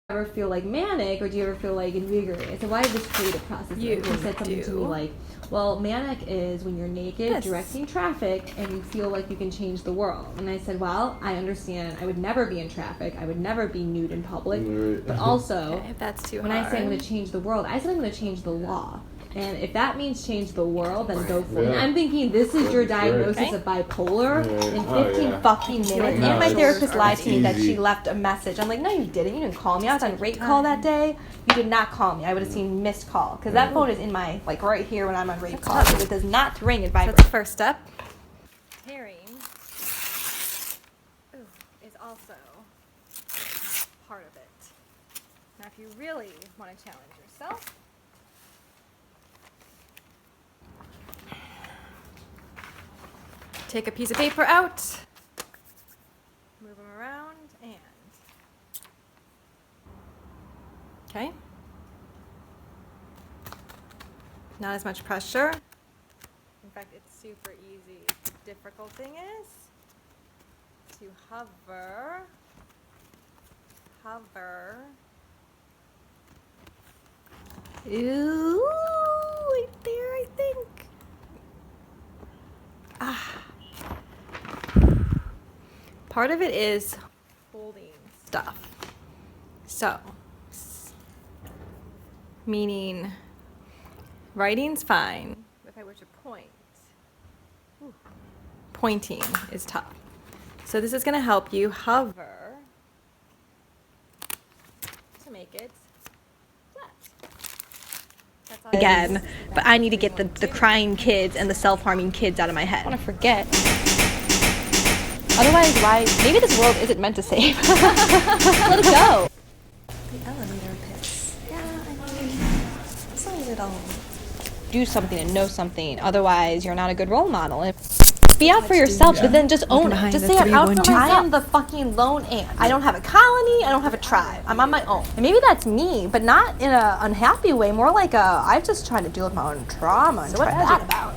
ever feel like manic, or do you ever feel like invigorated? I said, why did this creative process? You said something to me like, well, manic is when you're naked, directing traffic, and you feel like you can change the world. And I said, well, I understand. I would never be in traffic. I would never be nude in public. But also, if that's too when hard. I say I'm going to change the world, I said I'm going to change the law. And if that means change the world, then go for it. And I'm thinking, this is your diagnosis of bipolar in 15 fucking minutes. And my therapist lied to me that she left a message. I'm like, no, you didn't. You didn't call me. I was on rate call that day. You did not call me. I would have seen missed call. Because that phone is in my, like, right here when I'm on rate call. So it does not ring and vibrate. That's the first step. Tearing is also part of it. Now, if you really want to challenge yourself, take a piece of paper out, move them around, and okay. Not as much pressure. In fact, it's super easy. The difficult thing is to hover. Ooh, right there, I think. Part of it is holding stuff. So, meaning writing's fine. If I were to point, pointing is tough. So this is going to help you hover to make it flat. Again, but I need to get the crying kids and the self-harming kids out of my head. I want to forget. Otherwise, why? Maybe this world isn't meant to save. Let it go. The elevator pits. Yeah, I mean, as long as it'll do something and know something. Otherwise, you're not a good role model. Be out for yourself, but then just own it. Just say I'm out for myself. I am the fucking lone ant. I don't have a colony. I don't have a tribe. I'm on my own. And maybe that's me, but not in an unhappy way. More like I'm just trying to deal with my own trauma. What's that about?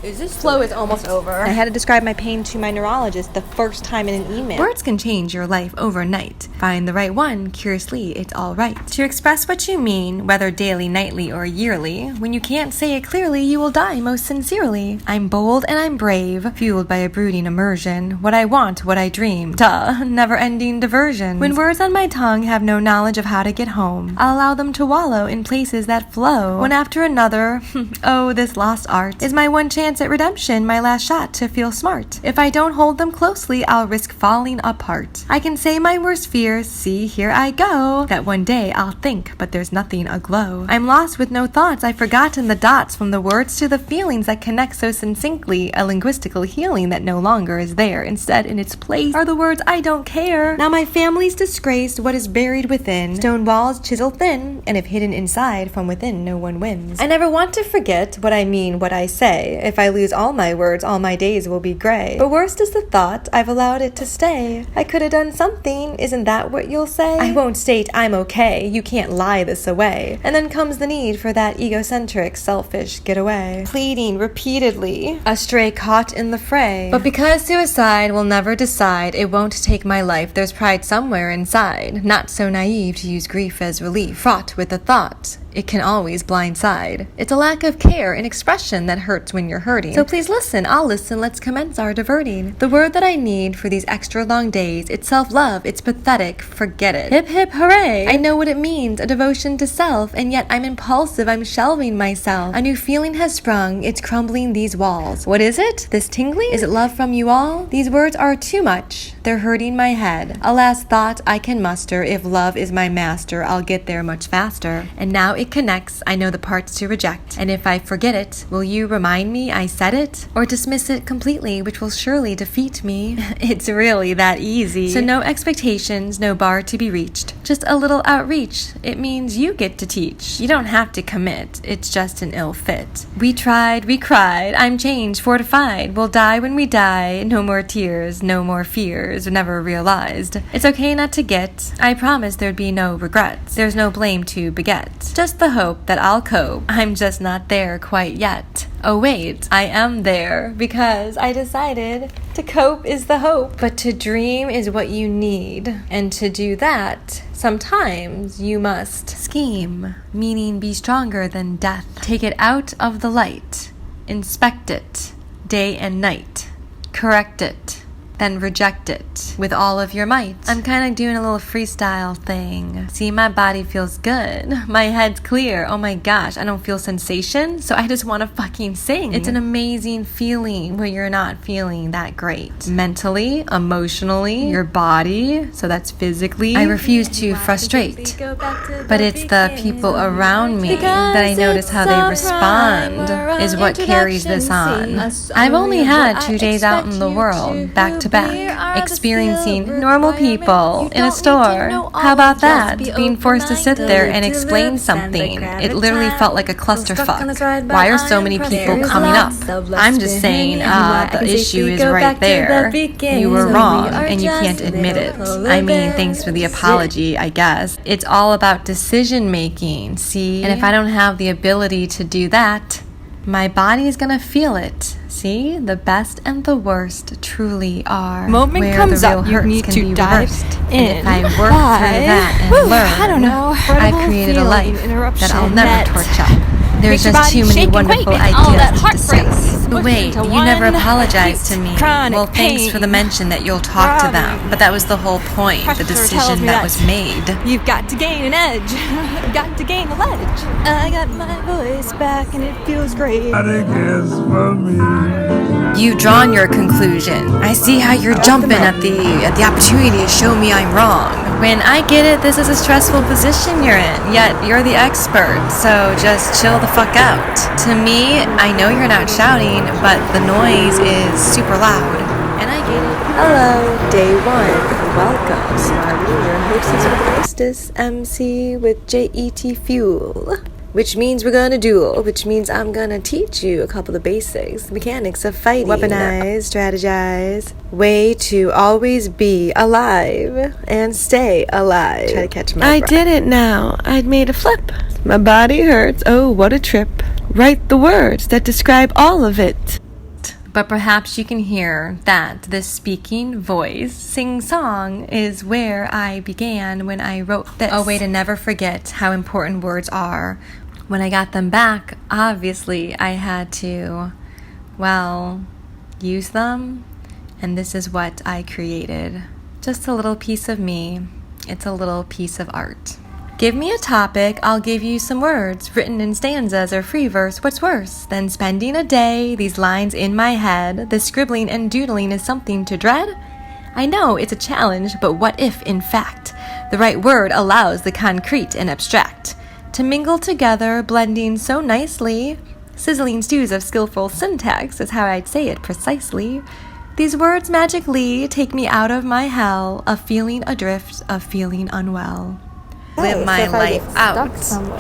This flow is almost over. I had to describe my pain to my neurologist the first time in an email. Words can change your life overnight. Find the right one. Curiously, it's all right. To express what you mean, whether daily, nightly, or yearly, when you can't say it clearly, you will die most sincerely. I'm bold and I'm brave, fueled by a brooding immersion. What I want, what I dream. Duh, never-ending diversion. When words on my tongue have no knowledge of how to get home, I'll allow them to wallow in places that flow. One after another, oh, this lost art is my one chance at redemption, my last shot to feel smart. If I don't hold them closely, I'll risk falling apart. I can say my worst fears, see, here I go, that one day I'll think, but there's nothing aglow. I'm lost with no thoughts, I've forgotten the dots from the words to the feelings that connect so succinctly, a linguistical healing that no longer is there. Instead, in its place, are the words I don't care. Now my family's disgraced, what is buried within, stone walls chisel thin, and if hidden inside, from within no one wins. I never want to forget what I mean, what I say. If I lose all my words, all my days will be gray. But worst is the thought, I've allowed it to stay. I could have done something, isn't that what you'll say? I won't state I'm okay, you can't lie this away. And then comes the need for that egocentric, selfish getaway. Pleading repeatedly, a stray caught in the fray. But because suicide will never decide, it won't take my life, there's pride somewhere inside. Not so naive to use grief as relief, fraught with the thought it can always blindside. It's a lack of care and expression that hurts when you're hurting. So please listen, I'll listen, let's commence our diverting. The word that I need for these extra long days, it's self-love, it's pathetic, forget it. Hip hip hooray! I know what it means, a devotion to self, and yet I'm impulsive, I'm shelving myself. A new feeling has sprung, it's crumbling these walls. What is it? This tingling? Is it love from you all? These words are too much, they're hurting my head. A last thought I can muster, if love is my master, I'll get there much faster. And now it connects, I know the parts to reject. And if I forget it, will you remind me I said it? Or dismiss it completely, which will surely defeat me? It's really that easy. So no expectations, no bar to be reached. Just a little outreach. It means you get to teach. You don't have to commit. It's just an ill fit. We tried, we cried. I'm changed, fortified. We'll die when we die. No more tears, no more fears. Never realized. It's okay not to get. I promise there'd be no regrets. There's no blame to beget. Just the hope that I'll cope. I'm just not there quite yet. Oh wait, I am there because I decided to cope is the hope, but to dream is what you need. And to do that, sometimes you must scheme, meaning be stronger than death. Take it out of the light, inspect it, day and night, correct it, then reject it with all of your might. I'm kind of doing a little freestyle thing. See, my body feels good. My head's clear. Oh my gosh, I don't feel sensation, so I just want to fucking sing. It's an amazing feeling where you're not feeling that great. Mentally, emotionally, your body, so that's physically. I refuse to frustrate, but it's the people around me that I notice how they respond is what carries this on. I've only had 2 days out in the world, back to back, experiencing normal people in a store. How about that? Being forced to sit there and explain something. It literally felt like a clusterfuck. Why are so many people coming up? I'm just saying, the issue is right there. You were wrong, and you can't admit it. I mean, thanks for the apology, I guess. It's all about decision making, see? And if I don't have the ability to do that, my body is gonna feel it. See, the best and the worst truly are Moment where comes the real up, you hurts need can to be dive reversed. in. And if I work through that and learn, I don't know. I've created a life that I'll never torch up. There's makes your just body too many shake and wonderful quake and all that ideas to heartbreak discuss. smushed Wait, into you never one apologized to me. chronic Well, thanks for the pain. mention that you'll talk to them. But that was the whole point, the Pressure tells decision me that that was made. You've got to gain an edge. Got to gain a ledge. I got my voice back and it feels great. You've drawn your conclusion. I see how you're jumping at the opportunity to show me I'm wrong. When I get it, this is a stressful position you're in, yet you're the expert, so just chill the fuck out. To me, I know you're not shouting, but the noise is super loud, and I get it. Hello, day one. Welcome, Smarty, your hostess with the hostess, MC with JET Fuel. Which means we're gonna duel, which means I'm gonna teach you a couple of basics, the mechanics of fighting. Weaponize, strategize, way to always be alive and stay alive. Try to catch my breath. I did it now. I'd made a flip. My body hurts. Oh, what a trip. Write the words that describe all of it. But perhaps you can hear that this speaking voice, sing-song, is where I began when I wrote this. A way to never forget how important words are. When I got them back, obviously I had to, well, use them. And this is what I created. Just a little piece of me. It's a little piece of art. Give me a topic, I'll give you some words, written in stanzas or free verse. What's worse than spending a day, these lines in my head? The scribbling and doodling is something to dread? I know it's a challenge, but what if, in fact, the right word allows the concrete and abstract to mingle together, blending so nicely? Sizzling stews of skillful syntax is how I'd say it precisely. These words magically take me out of my hell of feeling adrift, of feeling unwell. Live my life out,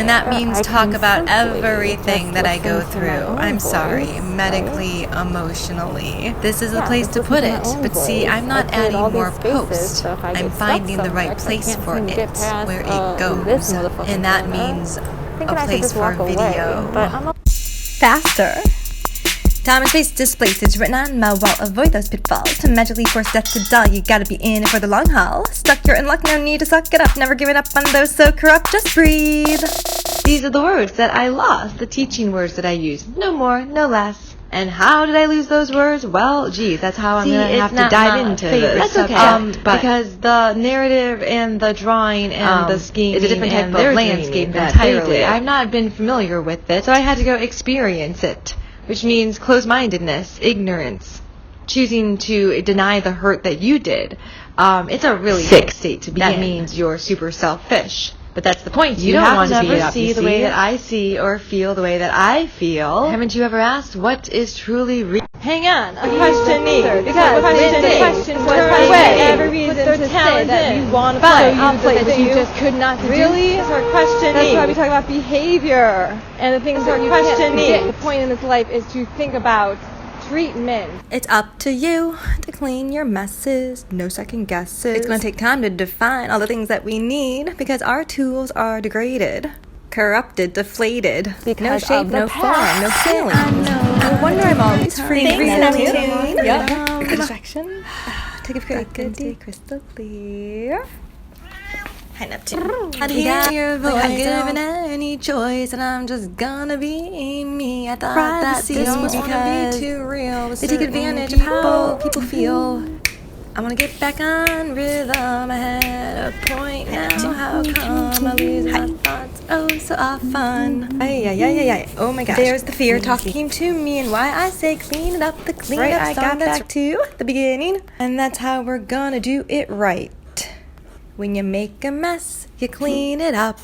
and that means talk about everything that I go through. I'm sorry, medically, emotionally. This is the place to put it, but see, I'm not adding more posts. I'm finding the right place for it, where it goes, and that means a place for video. Faster. Time and space displaced is written on my wall. Avoid those pitfalls. To magically force death to dull, you gotta be in it for the long haul. Stuck, you're in luck, no need to suck it up. Never giving up on those so corrupt, just breathe. These are the words that I lost, the teaching words that I used. No more, no less. And how did I lose those words? Well, geez, that's how I'm gonna have to dive into this. That's okay. Because the narrative and the drawing and the scheming is a different type of landscape entirely. I've not been familiar with it, so I had to go experience it. Which means closed-mindedness, ignorance, choosing to deny the hurt that you did. It's a really sick state to be in. That means you're super selfish. But that's the point. You don't want to see the way that I see or feel the way that I feel. Haven't you ever asked what is truly real? Hang on, a question needs. Because the question was every reason to say that you want to play. That you just could not do. Really? That's our question. That's why we talk about behavior and the things that you can't predict. The point in this life is to think about treatment. It's up to you to clean your messes. No second guesses. It's gonna take time to define all the things that we need because our tools are degraded, corrupted, deflated. Because no shape, no form, no feeling. wonder I'm always free. Thanks, Neptune. Yep. Good distraction. Take a good day, crystal clear. Hi, Neptune. I hear your voice, given any choice, and I'm just gonna be me. I thought that this would be too real. They take advantage of how people feel. I wanna get back on rhythm. I had a point now. How come I lose my thoughts? Oh, so often. Oh my gosh. There's the fear talking to me, and why I say clean it up. The clean up I got back to the beginning, and that's how we're gonna do it right. When you make a mess, you clean it up.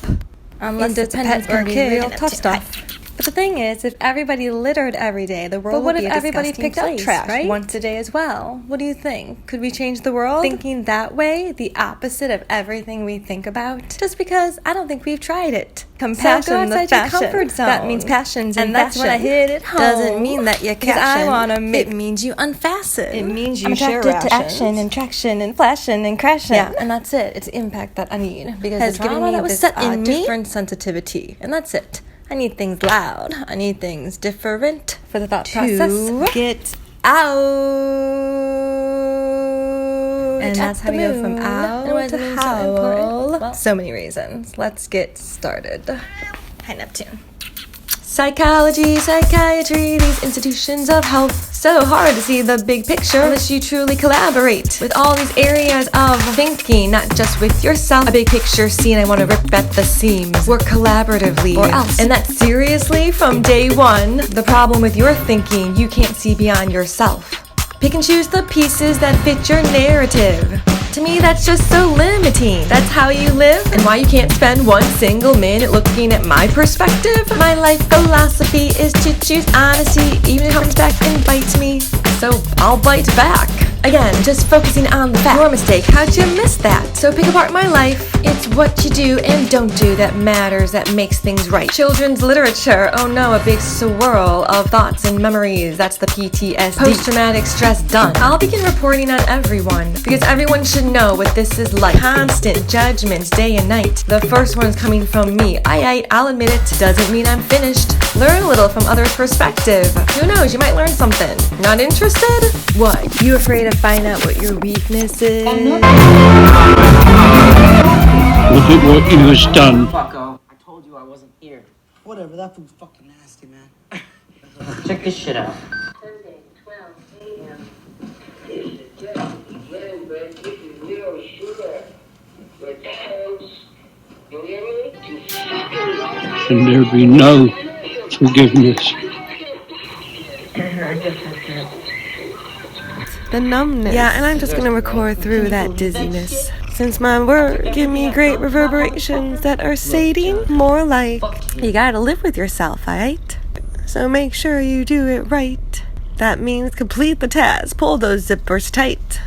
Unless it's a pet or kid, real tough stuff. But the thing is, if everybody littered every day, the world would be a disgusting place. But what if everybody picked up trash, right? Once a day as well? What do you think? Could we change the world? Thinking that way, the opposite of everything we think about? Just because I don't think we've tried it. Compassion, the fashion. Comfort zone. That means passions and that's when I hit it home. Doesn't mean that you caption. I wanna make. It means you unfasten. It means you share rations. I'm attracted to action and traction and flashing and crashing. Yeah, and that's it. It's the impact that I need because it's given me this different sensitivity, and that's it. I need things loud. I need things different for the thought process. Get out. And that's how we go from out to howl. So many reasons. Let's get started. Hi, Neptune. Psychology, psychiatry, these institutions of health. So hard to see the big picture unless you truly collaborate with all these areas of thinking, not just with yourself. A big picture scene, I want to rip at the seams. Work collaboratively or else. And that's seriously from day one. The problem with your thinking, you can't see beyond yourself. Pick and choose the pieces that fit your narrative. To me, that's just so limiting. That's how you live, and why you can't spend one single minute looking at my perspective. My life philosophy is to choose honesty, even if it comes back and bites me. So I'll bite back. Again, just focusing on the fact. Your mistake, how'd you miss that? So pick apart my life. It's what you do and don't do that matters, that makes things right. Children's literature, oh no, a big swirl of thoughts and memories. That's the PTSD. Post-traumatic stress done. I'll begin reporting on everyone, because everyone should know what this is like. Constant judgments day and night. The first one's coming from me. I'll admit it. Doesn't mean I'm finished. Learn a little from others' perspective. Who knows, you might learn something. Not interested? What? You afraid to find out what your weakness is? Look at what you has done. Fucko. I told you I wasn't here. Whatever, that food's fucking nasty, man. Check this shit out. Sunday, 12 a.m. Is the death began by taking real sugar with toast, delivery to fucking And there be no forgiveness. The numbness. Yeah, and I'm just gonna record through that dizziness. Since my words give me great reverberations that are stating more like, you gotta live with yourself, alright? So make sure you do it right. That means complete the task, pull those zippers tight.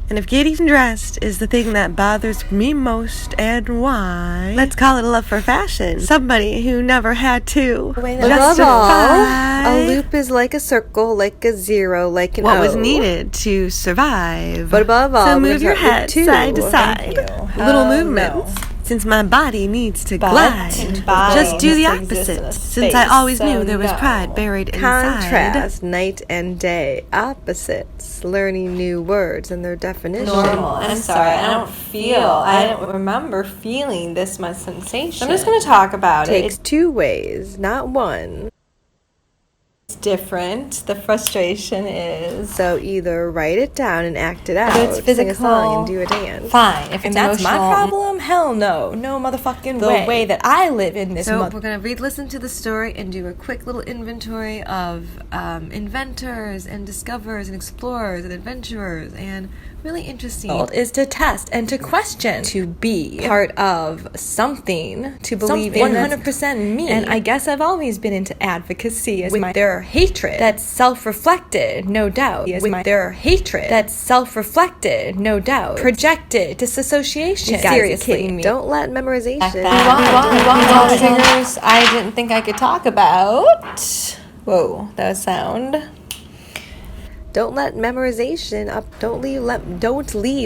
And if getting dressed is the thing that bothers me most, and why, let's call it a love for fashion. Somebody who never had to justify. A loop is like a circle, like a zero, like an O. What was needed to survive. But above all, so move your head side to side. Little movements. Since my body needs to glide, just do the opposite. Since I always knew there was pride buried inside. Contrast, night and day, opposites, learning new words and their definitions. Normal. I'm sorry, I don't remember feeling this much sensation. I'm just going to talk about it. It takes two ways, not one. It's different. The frustration is. So either write it down and act it out. If it's physical, sing a song and do a dance. Fine. If it's that's my problem, hell no. No motherfucking way. The way that I live in this. So we're gonna listen to the story and do a quick little inventory of inventors and discoverers and explorers and adventurers and really interesting is to test and to question, to be part of something, to believe in 100% me. And I guess I've always been into advocacy as with their hatred that's self-reflected, no doubt. With their hatred that's self-reflected, no doubt. Projected disassociation. Seriously, me. Don't let memorization. Triggers I didn't think I could talk about. Whoa, that was sound. Don't let memorization up. Don't leave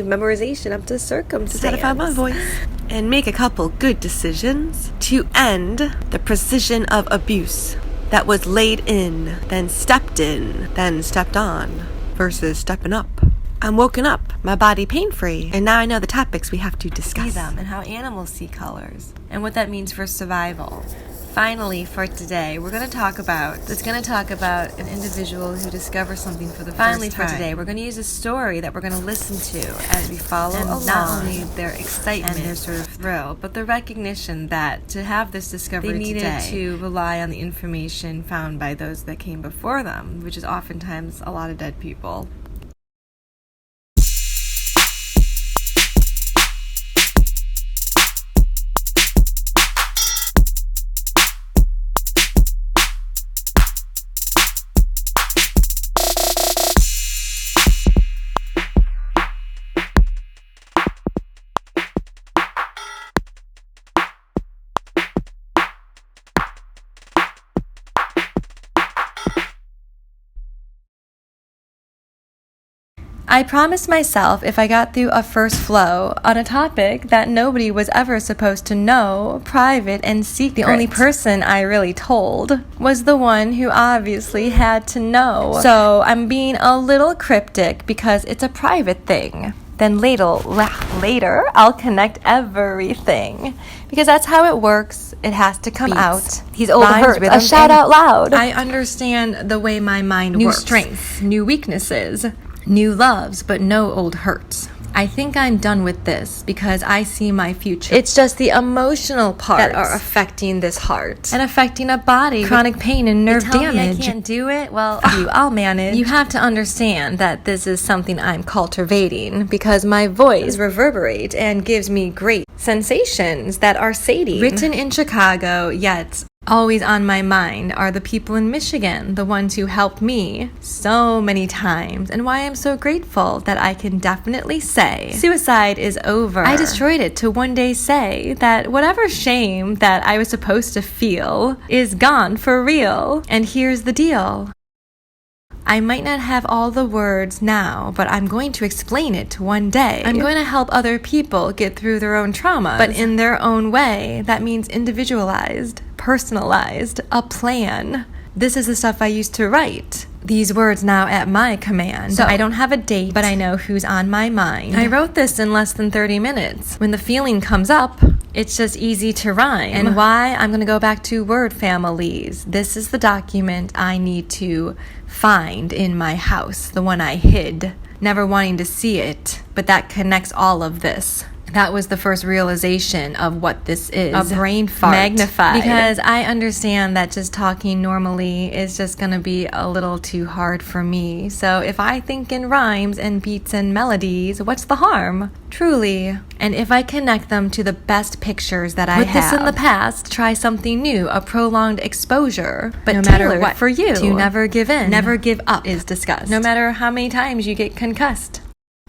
memorization up to circumstance. Satisfy my voice and make a couple good decisions to end the precision of abuse. that was laid in, then stepped on, versus stepping up. I'm woken up, my body pain-free, and now I know the topics we have to discuss. See them and how animals see colors, and what that means for survival. Finally, for today, we're going to talk about an individual who discovers something for the first time. Finally, for today, we're going to use a story that we're going to listen to as we follow along. Not only their excitement and their sort of thrill, but the recognition that to have this discovery they needed to rely on the information found by those that came before them, which is oftentimes a lot of dead people. I promised myself if I got through a first flow on a topic that nobody was ever supposed to know, private and secret. The only person I really told was the one who obviously had to know. So I'm being a little cryptic because it's a private thing. Then later, I'll connect everything. Because that's how it works. It has to come out. These old hurts, a shout out loud. I understand the way my mind works. New strengths, new weaknesses. New loves, but no old hurts. I think I'm done with this because I see my future. It's just the emotional parts that are affecting this heart and affecting a body. Chronic pain and nerve damage. I can't do it? Well, I'll manage. You have to understand that this is something I'm cultivating because my voice reverberates and gives me great sensations that are sating. Written in Chicago, yet always on my mind are the people in Michigan, the ones who helped me so many times, and why I'm so grateful that I can definitely say suicide is over. I destroyed it to one day say that whatever shame that I was supposed to feel is gone for real. And here's the deal. I might not have all the words now, but I'm going to explain it one day. I'm going to help other people get through their own trauma, but in their own way. That means individualized, personalized, a plan. This is the stuff I used to write. These words now at my command. So I don't have a date, but I know who's on my mind. I wrote this in less than 30 minutes. When the feeling comes up, it's just easy to rhyme. And why? I'm going to go back to word families. This is the document I need to find in my house, the one I hid, never wanting to see it, but that connects all of this. That was the first realization of what this is. A brain fart. Magnified. Because I understand that just talking normally is just going to be a little too hard for me. So if I think in rhymes and beats and melodies, what's the harm? Truly. And if I connect them to the best pictures that I have. With this in the past, try something new, a prolonged exposure. But no matter what for you. To never give in. Never give up is discussed. No matter how many times you get concussed.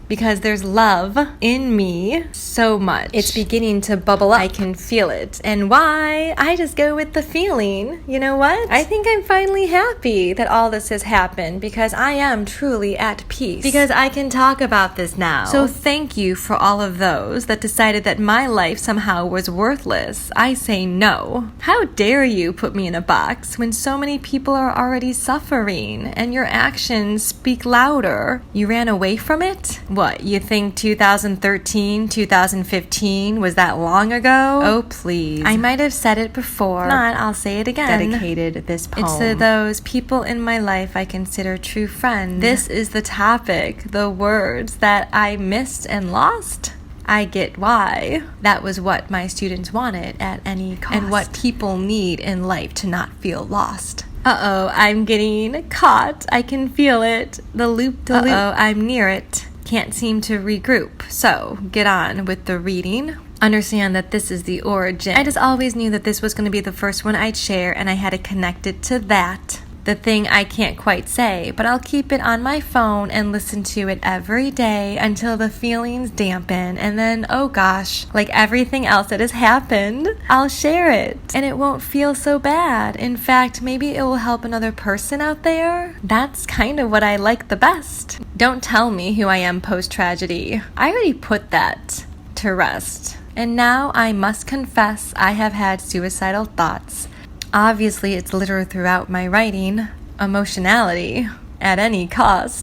Because there's love in me so much. It's beginning to bubble up. I can feel it. And why? I just go with the feeling. You know what? I think I'm finally happy that all this has happened because I am truly at peace. Because I can talk about this now. So thank you for all of those that decided that my life somehow was worthless. I say no. How dare you put me in a box when so many people are already suffering and your actions speak louder? You ran away from it? What, you think 2013, 2015 was that long ago? Oh, please. I might have said it before. If not, I'll say it again. Dedicated this poem. It's to those people in my life I consider true friends. This is the topic, the words that I missed and lost. I get why. That was what my students wanted at any cost. And what people need in life to not feel lost. Uh-oh, I'm getting caught. I can feel it. The loop. Uh-oh, I'm near it. Can't seem to regroup. So, get on with the reading. Understand that this is the origin. I just always knew that this was going to be the first one I'd share, and I had to connect it to that. The thing I can't quite say, but I'll keep it on my phone and listen to it every day until the feelings dampen, and then, oh gosh, like everything else that has happened, I'll share it, and it won't feel so bad. In fact, maybe it will help another person out there. That's kind of what I like the best. Don't tell me who I am post-tragedy. I already put that to rest. And now I must confess I have had suicidal thoughts. Obviously, it's littered throughout my writing. Emotionality at any cost.